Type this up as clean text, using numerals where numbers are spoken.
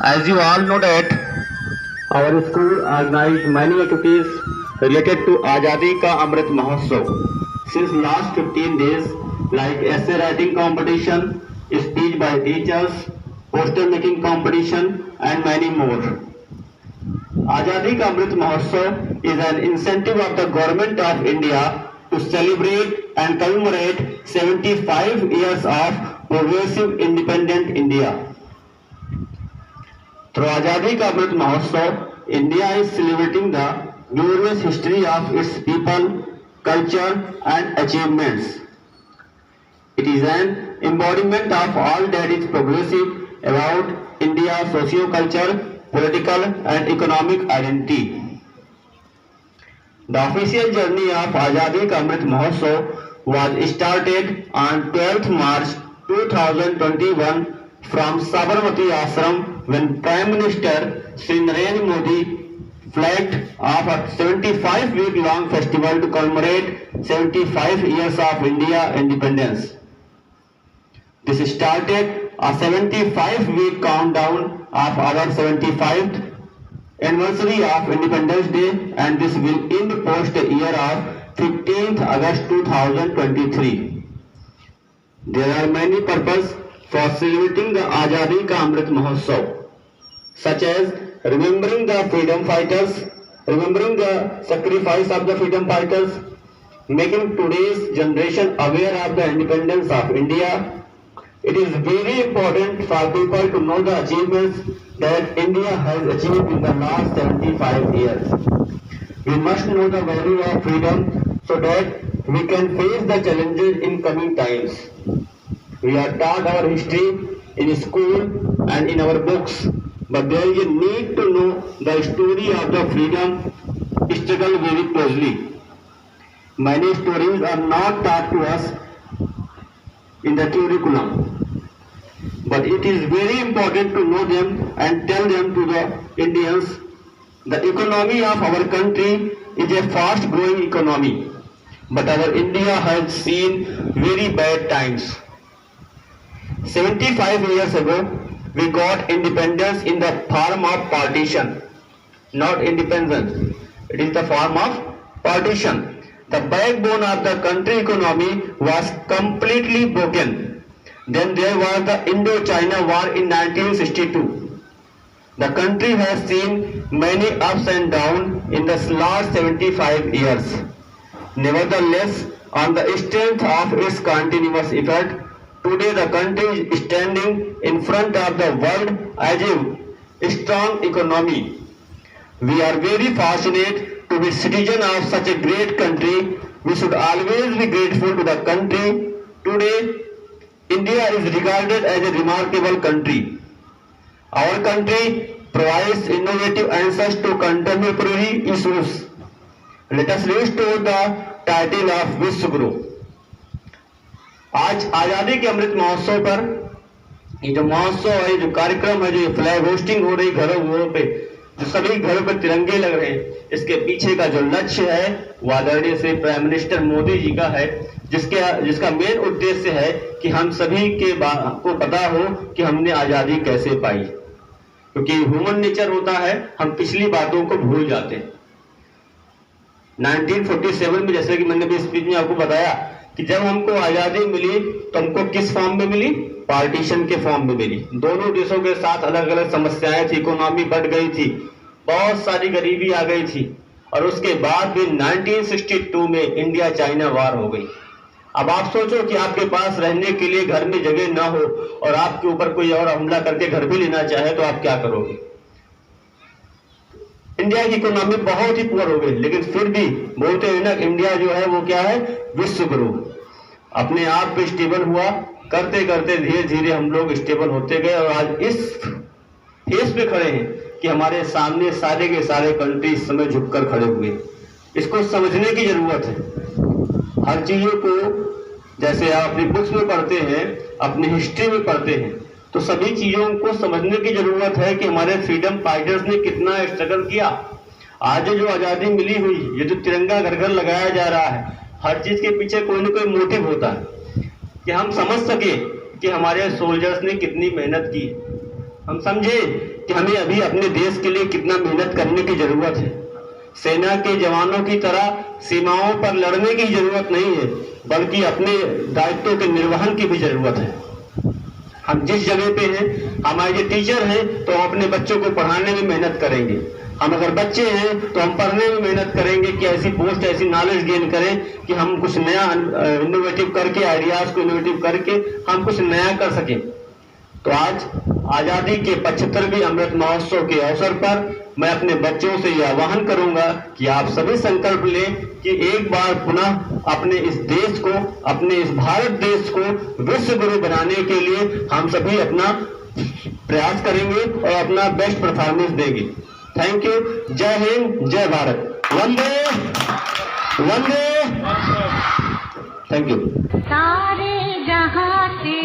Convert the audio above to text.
As you all know that our school organized many activities related to Azadi Ka Amrit Mahotsav since last 15 days, like essay writing competition, speech by teachers, poster making competition, and many more. Azadi Ka Amrit Mahotsav is an incentive of the Government of India to celebrate and commemorate 75 years of progressive independent India. Through Azadi Ka Amrit Mahotsav, India is celebrating the glorious history of its people, culture and achievements. It is an embodiment of all that is progressive about India's socio-culture, political and economic identity. The official journey of Azadi Ka Amrit Mahotsav was started on 12th March 2021 from Sabarmati Ashram when Prime Minister Shri Narendra Modi flagged off a 75-week-long festival to commemorate 75 years of India independence. This started a 75-week countdown of our 75th anniversary of Independence Day, and this will end post the year of 15th August 2023. There are many purposes for celebrating the Azadi Ka Amrit Mahotsav, such as remembering the freedom fighters, remembering the sacrifice of the freedom fighters, making today's generation aware of the independence of India. It is very important for people to know the achievements that India has achieved in the last 75 years. We must know the value of freedom so that we can face the challenges in coming times. We are taught our history in school and in our books, but there is a need to know the story of the freedom struggle very closely. Many stories are not taught to us in the curriculum, but it is very important to know them and tell them to the Indians. The economy of our country is a fast growing economy, but our India has seen very bad times. 75 years ago, we got independence in the form of partition, not independence. It is the form of partition. The backbone of the country economy was completely broken. Then there was the Indo-China War in 1962. The country has seen many ups and downs in the last 75 years. Nevertheless, on the strength of its continuous effort, today the country is standing in front of the world as a strong economy. We are very fortunate to be citizens of such a great country. We should always be grateful to the country. Today, India is regarded as a remarkable country. Our country provides innovative answers to contemporary issues. Let us restore the title of Vishwaguru. आज आजादी के अमृत महोत्सव पर ये जो महोत्सव है, जो कार्यक्रम है, जो फ्लैग होस्टिंग हो रही घरों पे, जो सभी घरों पर तिरंगे लग रहे हैं, इसके पीछे का जो लक्ष्य है वो आदरणीय श्री प्राइम मिनिस्टर मोदी जी का है, जिसका मेन उद्देश्य है कि हम सभी को पता हो कि हमने आजादी कैसे पाई, क्योंकि ह्यूमन नेचर होता है, हम पिछली बातों को भूल जाते हैं। 1947 में, जैसे कि मैंने भी स्पीच में आपको बताया कि जब हमको आजादी मिली तो हमको किस फॉर्म में मिली? पार्टीशन के फॉर्म में मिली। दोनों देशों के साथ अलग अलग समस्याएं थी, इकोनॉमी बढ़ गई थी, बहुत सारी गरीबी आ गई थी, और उसके बाद भी 1962 में इंडिया चाइना वार हो गई। अब आप सोचो कि आपके पास रहने के लिए घर में जगह ना हो और आपके ऊपर कोई और हमला करके घर भी लेना चाहे तो आप क्या करोगे? इंडिया की इकोनॉमी बहुत ही पुअर हो गई, लेकिन फिर भी बोलते हैं ना, इंडिया जो है वो क्या है? विश्व गुरु। अपने आप पे स्टेबल हुआ, करते करते धीरे धीरे हम लोग स्टेबल होते गए और आज इस फेस पे खड़े हैं कि हमारे सामने सारे के सारे कंट्री इस समय झुककर खड़े हुए। इसको समझने की जरूरत है। हर चीजों को जैसे आप अपनी बुक्स में पढ़ते हैं, अपनी हिस्ट्री में पढ़ते हैं, तो सभी चीजों को समझने की जरूरत है कि हमारे फ्रीडम फाइटर्स ने कितना स्ट्रगल किया। आज जो आजादी मिली हुई, ये जो तिरंगा घर घर लगाया जा रहा है, हर चीज के पीछे कोई ना कोई मोटिव होता है कि हम समझ सके कि हमारे सोल्जर्स ने कितनी मेहनत की। हम समझे कि हमें अभी अपने देश के लिए कितना मेहनत करने की जरूरत है। सेना के जवानों की तरह सीमाओं पर लड़ने की जरूरत नहीं है, बल्कि अपने दायित्वों के निर्वहन की भी जरूरत है। हम जिस जगह पे हैं, हमारे जो टीचर हैं तो हम अपने बच्चों को पढ़ाने में मेहनत करेंगे। हम अगर बच्चे हैं तो हम पढ़ने में मेहनत करेंगे कि ऐसी पोस्ट, ऐसी नॉलेज गेन करें कि हम कुछ नया इनोवेटिव करके, आइडियाज को इनोवेटिव करके हम कुछ नया कर सकें। तो आज आजादी के 75वें अमृत महोत्सव के अवसर पर मैं अपने बच्चों से यह आह्वान करूंगा कि आप सभी संकल्प लें कि एक बार पुनः अपने इस देश को, अपने इस भारत देश को विश्व गुरु बनाने के लिए हम सभी अपना प्रयास करेंगे और अपना बेस्ट परफॉर्मेंस देंगे। Thank you. जय हिंद, जय भारत। वंदे वंदे। Thank you. सारे जहां से